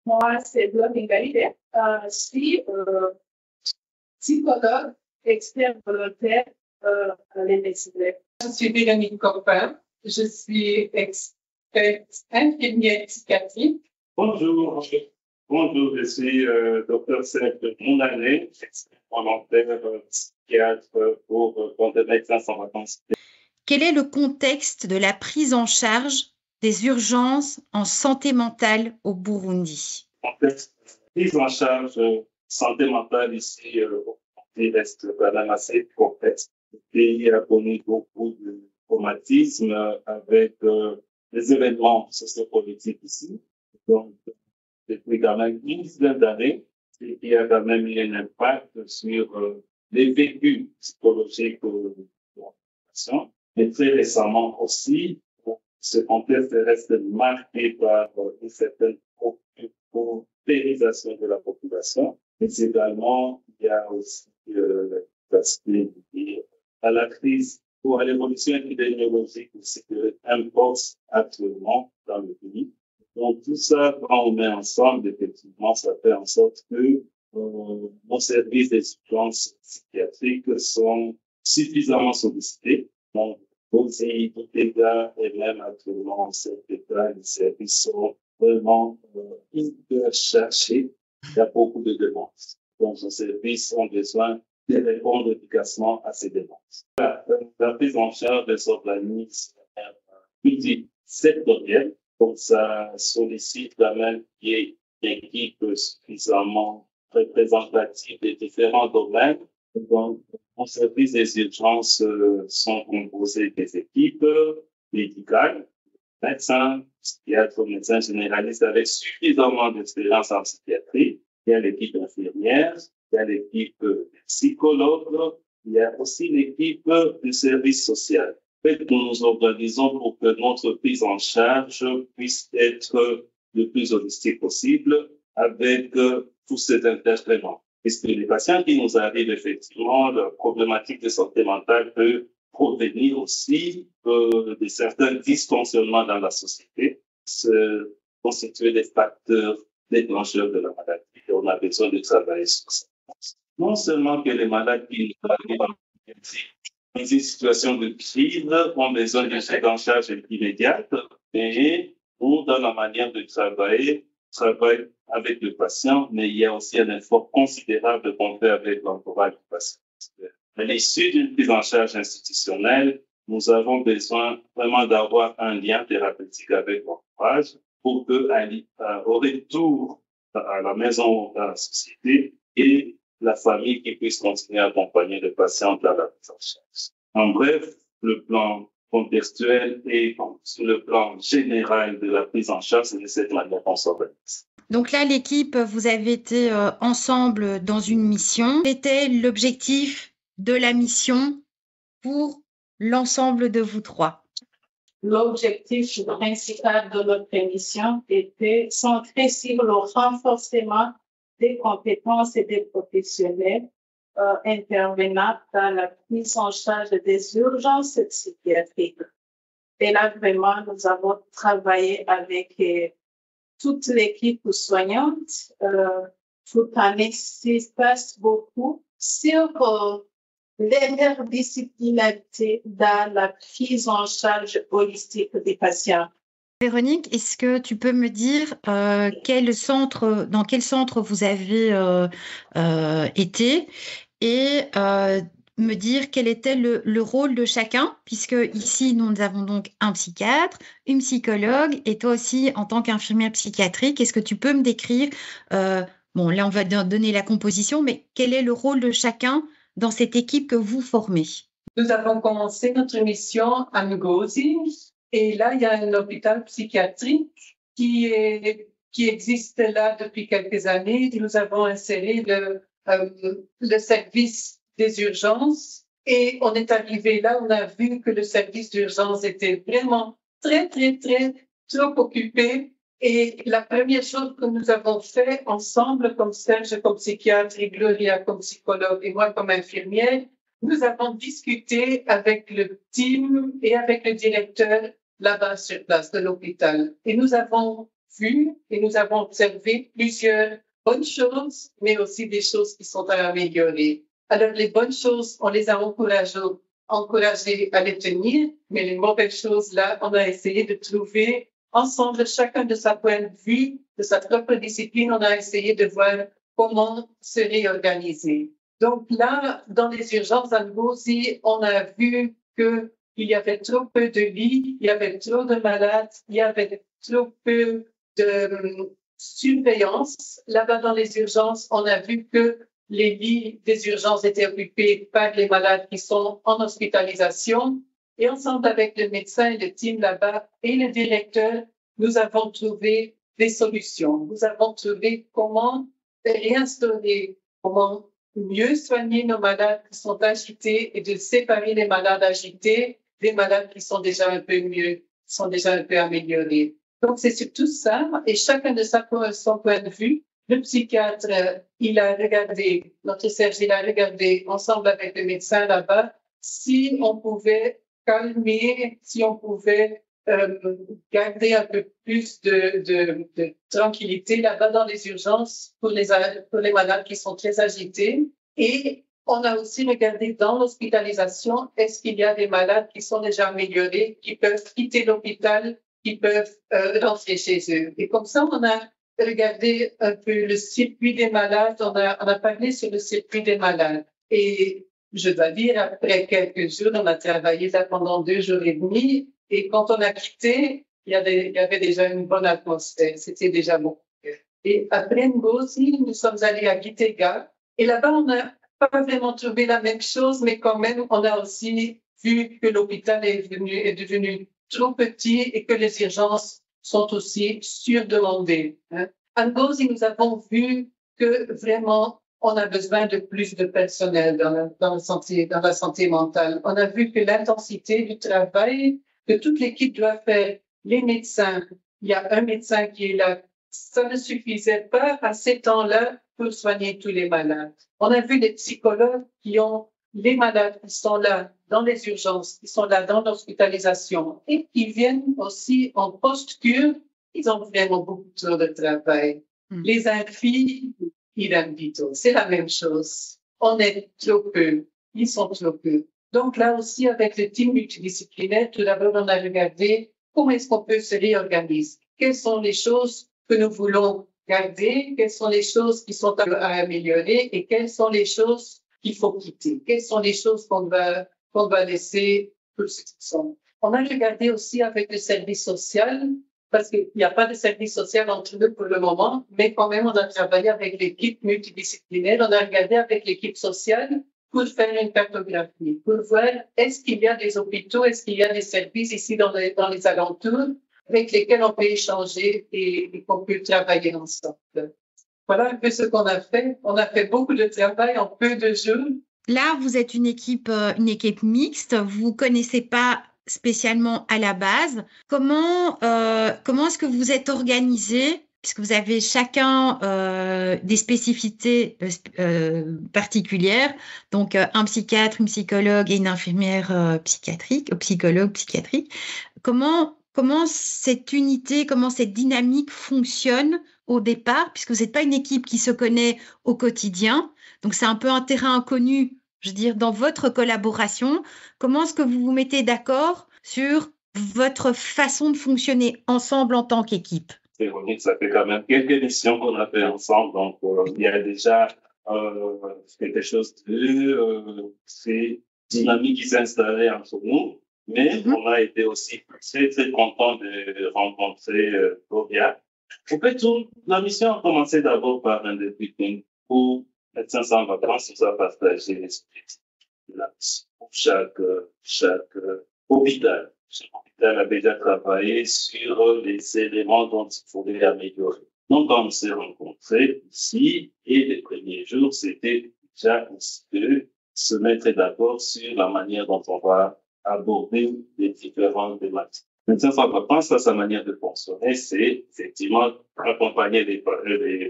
Moi, c'est Gloire Ingalide. Je suis psychologue, expert volontaire à l'université. Je suis Véronique Coppin. Je suis experte infirmière psychiatrique. Bonjour, je suis Dr Serge Mounanet, expert volontaire psychiatre pour Compte Médecins sans vacances. Quel est le contexte de la prise en charge des urgences en santé mentale au Burundi? Le contexte de la prise en charge santé mentale ici au Burundi reste quand même assez complexe. Le pays a connu beaucoup de traumatismes avec les événements sociopolitiques ici. Donc, depuis quand même une dizaine d'années, il y a quand même eu un impact sur les vécus psychologiques de la population. Et très récemment aussi, ce contexte reste marqué par une certaine paupérisation de la population. Mais également, il y a aussi l'aspect lié à la crise ou à l'évolution épidémiologique aussi qui impose actuellement dans le pays. Donc, tout ça, quand on met ensemble, effectivement, ça fait en sorte que nos services des urgences psychiatriques sont suffisamment sollicités. Donc, aussi, tout état et même actuellement, cet état, les services sont vraiment hyper chargés. Il y a beaucoup de demandes. Donc, nos services ont besoin de répondre efficacement à ces demandes. La prise en charge s'organise de manière multisectorielle. Donc, ça sollicite quand même qu'il y ait une équipe suffisamment représentative des différents domaines. Donc, nos services des urgences sont composés des équipes médicales, médecins, psychiatres, médecins généralistes avec suffisamment d'expérience en psychiatrie. Il y a l'équipe infirmière, il y a l'équipe psychologue, il y a aussi l'équipe du service social. En fait, nous nous organisons pour que notre prise en charge puisse être le plus holistique possible avec tous ces intervenants. Puisque les patients qui nous arrivent, effectivement, leur problématique de santé mentale peut provenir aussi de certains dysfonctionnements dans la société, se constituer des facteurs déclencheurs de la maladie. Et on a besoin de travailler sur ça. Non seulement que les malades qui nous arrivent dans une situation de crise ont besoin d'une prise en charge immédiate, mais nous, dans la manière de travailler avec le patient, mais il y a aussi un effort considérable qu'on fait avec l'entourage du patient. À l'issue d'une prise en charge institutionnelle, nous avons besoin vraiment d'avoir un lien thérapeutique avec l'entourage pour que, au retour à la maison, dans la société, et la famille qui puisse continuer à accompagner le patient dans la prise en charge. En bref, le plan contextuel et sur le plan général de la prise en charge, c'est de cette manière qu'on s'organise. Donc là, l'équipe, vous avez été ensemble dans une mission. Quel était l'objectif de la mission pour l'ensemble de vous trois? L'objectif principal de notre mission était centré sur le renforcement des compétences et des professionnels intervenant dans la prise en charge des urgences psychiatriques. Et là, vraiment, nous avons travaillé avec toute l'équipe soignante, tout en insistant beaucoup sur l'interdisciplinarité dans la prise en charge holistique des patients. Véronique, est-ce que tu peux me dire dans quel centre vous avez été et me dire quel était le rôle de chacun, puisque ici, nous avons donc un psychiatre, une psychologue et toi aussi en tant qu'infirmière psychiatrique. Est-ce que tu peux me décrire, bon là on va donner la composition, mais quel est le rôle de chacun dans cette équipe que vous formez? Nous avons commencé notre mission à Ngozi et là, il y a un hôpital psychiatrique qui existe là depuis quelques années. Nous avons inséré le service des urgences et on est arrivé là, on a vu que le service d'urgence était vraiment très trop occupé. Et la première chose que nous avons fait ensemble, comme Serge comme psychiatre et Gloria comme psychologue et moi comme infirmière, nous avons discuté avec le team et avec le directeur là-bas sur place de l'hôpital. Et nous avons vu et nous avons observé plusieurs bonnes choses, mais aussi des choses qui sont à améliorer. Alors, les bonnes choses, on les a encouragés à les tenir, mais les mauvaises choses, là, on a essayé de trouver ensemble, chacun de sa point de vue, de sa propre discipline, on a essayé de voir comment se réorganiser. Donc là, dans les urgences à Ngozi, on a vu qu'il y avait trop peu de lits, il y avait trop de malades, il y avait trop peu de surveillance. Là-bas, dans les urgences, on a vu que les lits des urgences étaient occupés par les malades qui sont en hospitalisation. Et ensemble avec le médecin et le team là-bas et le directeur, nous avons trouvé des solutions. Nous avons trouvé comment réinstaurer, comment mieux soigner nos malades qui sont agités et de séparer les malades agités des malades qui sont déjà un peu mieux, qui sont déjà un peu améliorés. Donc, c'est surtout ça. Et chacun de son point de vue, le psychiatre, il a regardé, notre Serge, il a regardé ensemble avec le médecin là-bas si on pouvait calmer, si on pouvait garder un peu plus de tranquillité là-bas dans les urgences pour les malades qui sont très agités. Et on a aussi regardé dans l'hospitalisation, est-ce qu'il y a des malades qui sont déjà améliorés, qui peuvent quitter l'hôpital, qui peuvent rentrer chez eux. Et comme ça, on a regardé un peu le circuit des malades, on a parlé sur le circuit des malades. Et je dois dire, après quelques jours, on a travaillé là pendant 2 jours et demi. Et quand on a quitté, il y avait déjà une bonne atmosphère. C'était déjà bon. Et après Ngozi, nous sommes allés à Gitega. Et là-bas, on n'a pas vraiment trouvé la même chose, mais quand même, on a aussi vu que l'hôpital est devenu trop petit et que les urgences sont aussi surdemandées. À Ngozi, nous avons vu que vraiment, on a besoin de plus de personnel dans la santé mentale. On a vu que l'intensité du travail que toute l'équipe doit faire, les médecins, il y a un médecin qui est là, ça ne suffisait pas à ces temps-là pour soigner tous les malades. On a vu des psychologues qui ont les malades qui sont là dans les urgences, qui sont là dans l'hospitalisation et qui viennent aussi en post-cure. Ils ont vraiment beaucoup trop de travail. Les infirmiers, idem dito, c'est la même chose. On est trop peu, ils sont trop peu. Donc là aussi, avec le team multidisciplinaire, tout d'abord, on a regardé comment est-ce qu'on peut se réorganiser. Quelles sont les choses que nous voulons garder, quelles sont les choses qui sont à améliorer et quelles sont les choses qu'il faut quitter, quelles sont les choses qu'on va laisser pour ce qu'ils sont. On a regardé aussi avec le service social, parce qu'il n'y a pas de service social entre eux pour le moment, mais quand même, on a travaillé avec l'équipe multidisciplinaire, on a regardé avec l'équipe sociale pour faire une cartographie, pour voir est-ce qu'il y a des hôpitaux, est-ce qu'il y a des services ici dans les alentours avec lesquels on peut échanger et qu'on peut travailler ensemble. Voilà un peu ce qu'on a fait. On a fait beaucoup de travail en peu de jours. Là, vous êtes une équipe mixte. Vous connaissez pas spécialement à la base. Comment est-ce que vous êtes organisés? Puisque vous avez chacun des spécificités particulières, donc un psychiatre, une psychologue et une infirmière psychologue psychiatrique. Comment cette unité, comment cette dynamique fonctionne au départ, puisque vous n'êtes pas une équipe qui se connaît au quotidien, donc c'est un peu un terrain inconnu, je veux dire, dans votre collaboration. Comment est-ce que vous vous mettez d'accord sur votre façon de fonctionner ensemble en tant qu'équipe? Ça fait quand même quelques missions qu'on a fait ensemble, donc il y a déjà quelque chose de très dynamique qui s'est installé entre nous, mais on a été aussi très, très contents de rencontrer Claudia. En fait, la mission a commencé d'abord par un débriefing où Médecins sans vacances nous a partagé l'expérience pour chaque hôpital. Chaque hôpital a déjà travaillé sur les éléments dont il faudrait améliorer. Donc, quand on s'est rencontrés ici, et les premiers jours, c'était déjà aussi de se mettre d'accord sur la manière dont on va aborder les différentes thématiques. Médecins sans vacances, sa manière de fonctionner, c'est effectivement accompagner les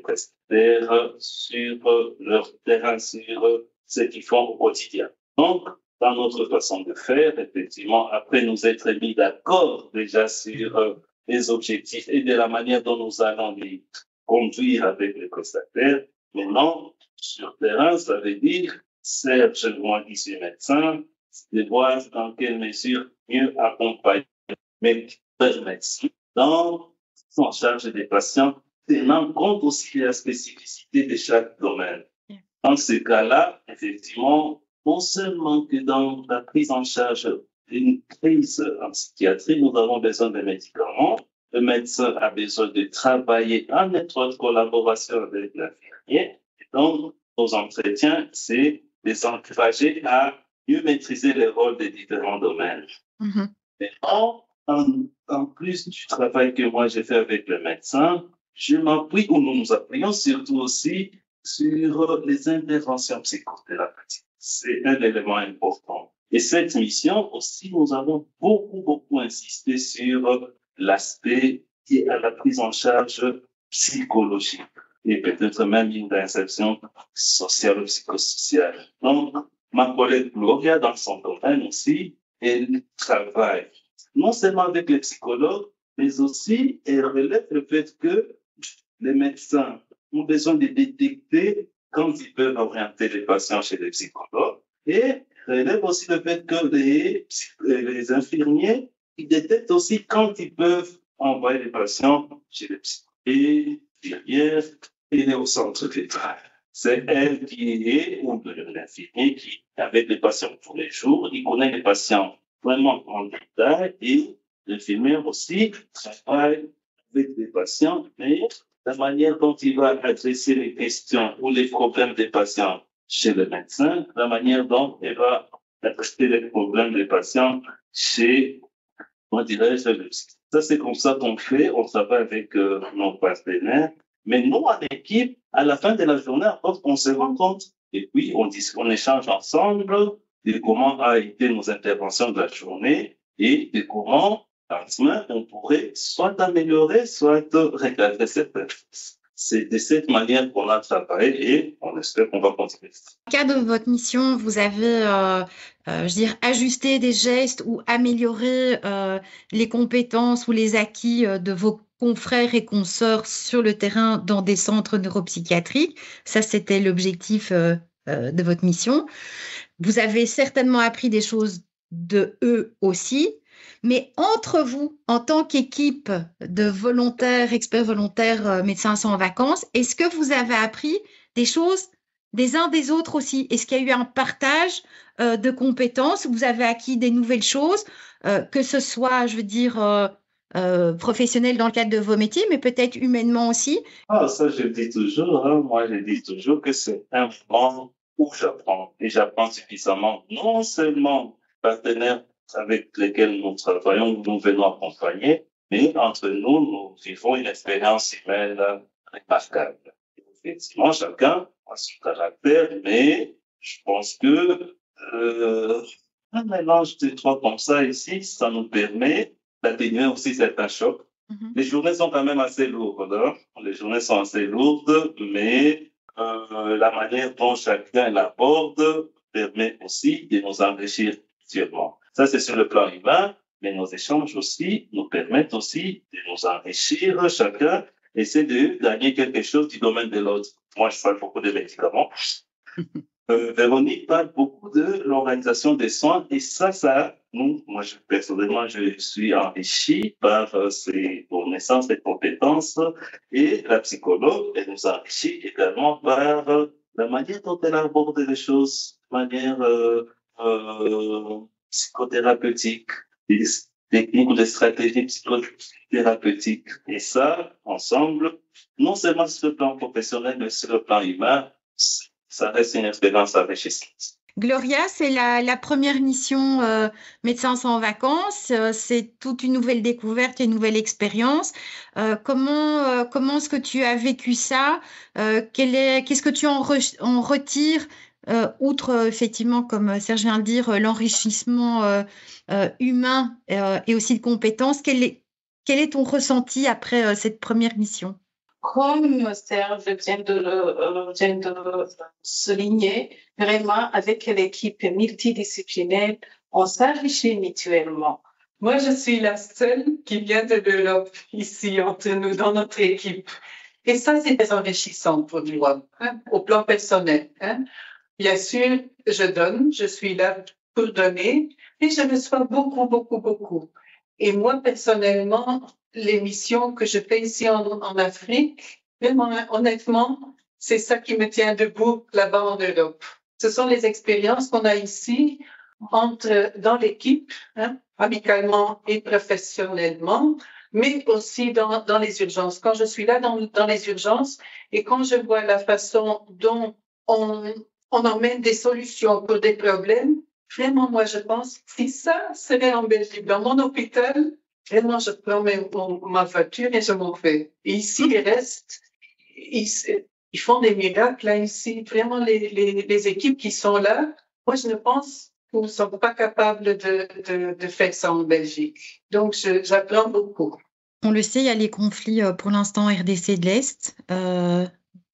prestataires sur leur terrain, sur ce qu'ils font au quotidien. Donc, dans notre façon de faire, effectivement, après nous être mis d'accord déjà sur les objectifs et de la manière dont nous allons les conduire avec les prestataires. Maintenant, sur terrain, ça veut dire, certes, moi qui suis médecin, de voir dans quelle mesure mieux accompagner mes médecins dans en charge des patients, tenant compte aussi de la spécificité de chaque domaine. Dans ce cas-là, effectivement, non seulement que dans la prise en charge d'une crise en psychiatrie, nous avons besoin de médicaments. Le médecin a besoin de travailler en étroite collaboration avec l'infirmier. Et donc, nos entretiens, c'est les encourager à mieux maîtriser les rôles des différents domaines. Mais en plus du travail que moi j'ai fait avec le médecin, je m'appuie, ou nous nous appuyons surtout aussi sur les interventions psychothérapeutiques. C'est un élément important. Et cette mission aussi, nous avons beaucoup insisté sur l'aspect qui est à la prise en charge psychologique et peut-être même une réinsertion sociale ou psychosociale. Donc, ma collègue Gloria, dans son domaine aussi, elle travaille non seulement avec les psychologues, mais aussi elle relève le fait que les médecins ont besoin de détecter quand ils peuvent orienter les patients chez les psychologues et relève aussi le fait que les infirmiers, ils détectent aussi quand ils peuvent envoyer les patients chez les psychologues. Et derrière, il est au centre de travail. C'est elle qui est, ou l'infirmier qui, avec les patients tous les jours, il connaît les patients vraiment en détail et l'infirmier aussi travaille avec les patients, mais la manière dont il va adresser les questions ou les problèmes des patients chez le médecin, la manière dont il va adresser les problèmes des patients chez, comment dirais-je, le psychiatre. Ça, c'est comme ça qu'on fait, on travaille avec nos partenaires. Mais nous, en équipe, à la fin de la journée, on se rend compte et puis on échange ensemble de comment a été nos interventions de la journée et de comment, en semaine, on pourrait soit améliorer, soit recadrer certaines choses. C'est de cette manière qu'on a travaillé et on espère qu'on va continuer. Dans le cadre de votre mission, vous avez, ajusté des gestes ou amélioré les compétences ou les acquis de vos confrères et consoeurs sur le terrain dans des centres neuropsychiatriques. Ça, c'était l'objectif de votre mission. Vous avez certainement appris des choses de eux aussi. Mais entre vous, en tant qu'équipe de volontaires, experts volontaires, médecins sans vacances, est-ce que vous avez appris des choses des uns des autres aussi? Est-ce qu'il y a eu un partage de compétences? Vous avez acquis des nouvelles choses, que ce soit, professionnel dans le cadre de vos métiers, mais peut-être humainement aussi? Ah, ça, je dis toujours, hein, moi, je dis toujours que c'est un moment où j'apprends. Et j'apprends suffisamment, non seulement partenaires avec lesquels nous travaillons, nous venons accompagner, mais entre nous, nous vivons une expérience humaine remarquable. Effectivement, chacun a son caractère, mais je pense que un mélange de trois comme ça ici, ça nous permet d'atténuer aussi certains chocs. Les journées sont quand même assez lourdes, hein? Les journées sont assez lourdes, mais la manière dont chacun l'aborde permet aussi de nous enrichir mutuellement. Ça, c'est sur le plan humain, mais nos échanges aussi nous permettent aussi de nous enrichir. Chacun essaie de gagner quelque chose du domaine de l'autre. Moi, je parle beaucoup de médicaments. Véronique parle beaucoup de l'organisation des soins et moi, personnellement, je suis enrichi par ses connaissances et compétences et la psychologue, elle nous enrichit également par la manière dont elle aborde les choses, de manière psychothérapeutique, des techniques ou des stratégies psychothérapeutiques. Et ça, ensemble, non seulement sur le plan professionnel, mais sur le plan humain, ça reste une expérience enrichissante. Gloria, c'est la première mission Médecins sans vacances. C'est toute une nouvelle découverte et une nouvelle expérience. Comment est-ce que tu as vécu ça? Qu'est-ce que tu en retires outre, effectivement, comme Serge vient de dire, l'enrichissement humain et aussi de compétences? Quel est ton ressenti après cette première mission? Comme Serge vient de le souligner, vraiment, avec l'équipe multidisciplinaire, on s'enrichit mutuellement. Moi, je suis la seule qui vient de l'Europe ici entre nous, dans notre équipe. Et ça, c'est très enrichissant pour moi, hein, au plan personnel. Hein. Bien sûr, je donne, je suis là pour donner, et je reçois beaucoup, beaucoup, beaucoup. Et moi, personnellement, les missions que je fais ici en Afrique, vraiment, honnêtement, c'est ça qui me tient debout là-bas en Europe. Ce sont les expériences qu'on a ici dans l'équipe, hein, amicalement et professionnellement, mais aussi dans les urgences. Quand je suis là dans les urgences et quand je vois la façon dont on emmène des solutions pour des problèmes, vraiment, moi, je pense, si ça serait en Belgique, dans mon hôpital, vraiment, je prends ma voiture et je m'en vais. Et ici, ils restent, ils font des miracles, là, ici. Vraiment, les équipes qui sont là, moi, je ne pense que nous ne sommes pas capables de faire ça en Belgique. Donc, j'apprends beaucoup. On le sait, il y a les conflits pour l'instant en RDC de l'Est.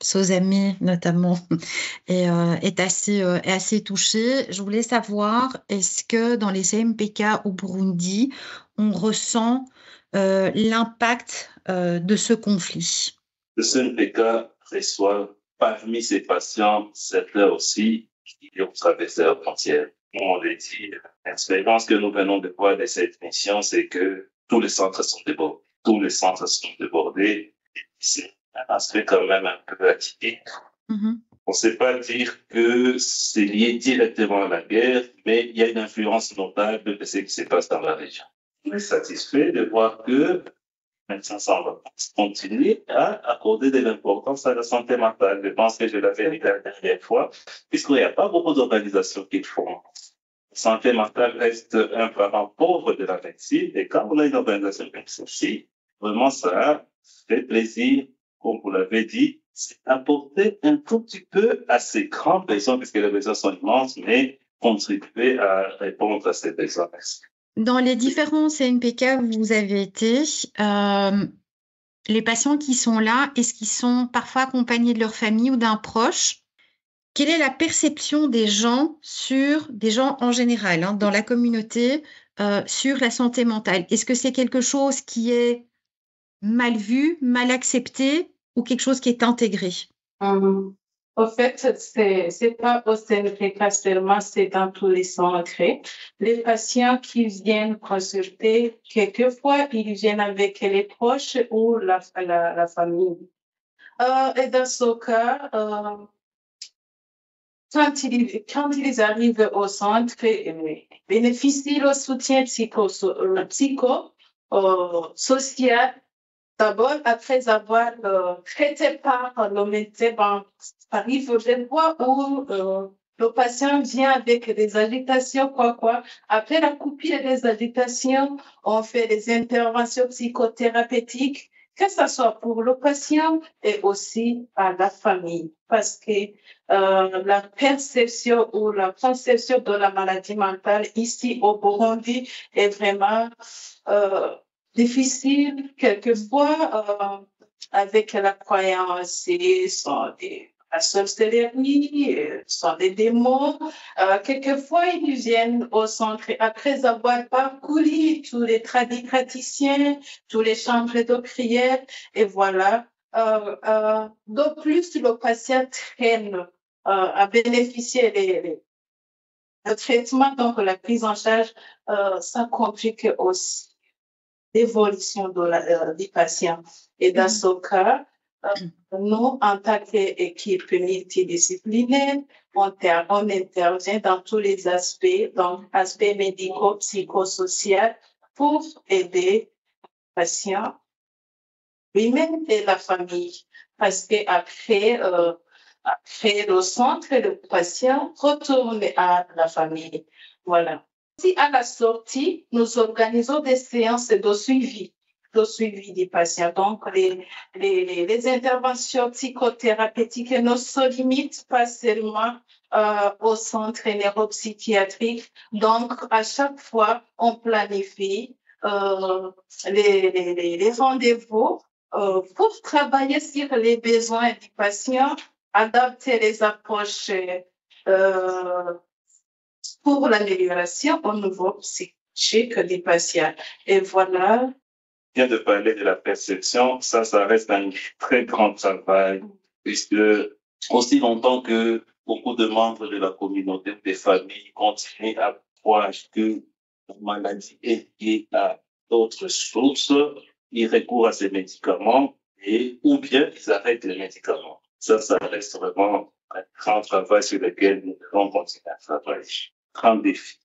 Sozamé notamment est assez touché. Je voulais savoir, est-ce que dans les CMPK au Burundi, on ressent l'impact de ce conflit? Le CMPK reçoit parmi ses patients certains aussi qui ont traversé la frontière. On le dit, l'expérience que nous venons de voir de cette mission, c'est que tous les centres sont débordés. Tous les centres sont débordés. C'est un aspect quand même un peu atypique. On ne sait pas dire que c'est lié directement à la guerre, mais il y a une influence notable de ce qui se passe dans la région. On est satisfait de voir que médecins semblent continuer à accorder de l'importance à la santé mentale. Je pense que je l'avais dit la dernière fois, puisqu'il n'y a pas beaucoup d'organisations qui le font. La santé mentale reste un parent pauvre de la médecine, et quand on a une organisation comme celle-ci, vraiment ça fait plaisir, comme vous l'avez dit, c'est apporter un tout petit peu à ces grands besoins, puisque les besoins sont immenses, mais contribuer à répondre à ces besoins. Dans les différents CNPK où vous avez été, les patients qui sont là, est-ce qu'ils sont parfois accompagnés de leur famille ou d'un proche? Quelle est la perception des gens en général, hein, dans la communauté, sur la santé mentale? Est-ce que c'est quelque chose qui est mal vu, mal accepté ou quelque chose qui est intégré? Au fait, c'est pas au CNPK seulement, c'est dans tous les centres. Les patients qui viennent consulter, quelquefois, ils viennent avec les proches ou la famille. Et dans ce cas, quand ils arrivent au centre, ils bénéficient le soutien psychosocial. D'abord, après avoir traité par le médecin, arrive des fois où le patient vient avec des agitations, Après la coupure des agitations, on fait des interventions psychothérapeutiques, que ce soit pour le patient et aussi à la famille. Parce que la perception ou la conception de la maladie mentale ici au Burundi est vraiment difficile quelquefois avec la croyance, la sorcellerie, sont des démons. Quelquefois, ils viennent au centre après avoir parcouru tous les praticiens, tous les chambres de prière, et voilà. De plus, le patient traîne à bénéficier le traitement, donc la prise en charge, ça complique aussi l'évolution du patient. Et dans ce cas, nous, en tant qu'équipe multidisciplinaire, on intervient dans tous les aspects, donc aspects médicaux, psychosociaux, pour aider le patient lui-même et la famille. Parce qu'après le centre, le patient retourne à la famille. Voilà. Si à la sortie, nous organisons des séances de suivi des patients. Donc, les interventions psychothérapeutiques ne se limitent pas seulement au centre neuropsychiatrique. Donc, à chaque fois, on planifie les rendez-vous pour travailler sur les besoins du patient, adapter les approches pour l'amélioration au niveau psychique. chez les patients. Et voilà. Vient de parler de la perception, ça reste un très grand travail, puisque aussi longtemps que beaucoup de membres de la communauté, des familles continuent à croire que la maladie est liée à d'autres sources, ils recourent à ces médicaments ou bien ils arrêtent les médicaments. Ça reste vraiment un grand travail sur lequel nous devons continuer à travailler. Grand défi.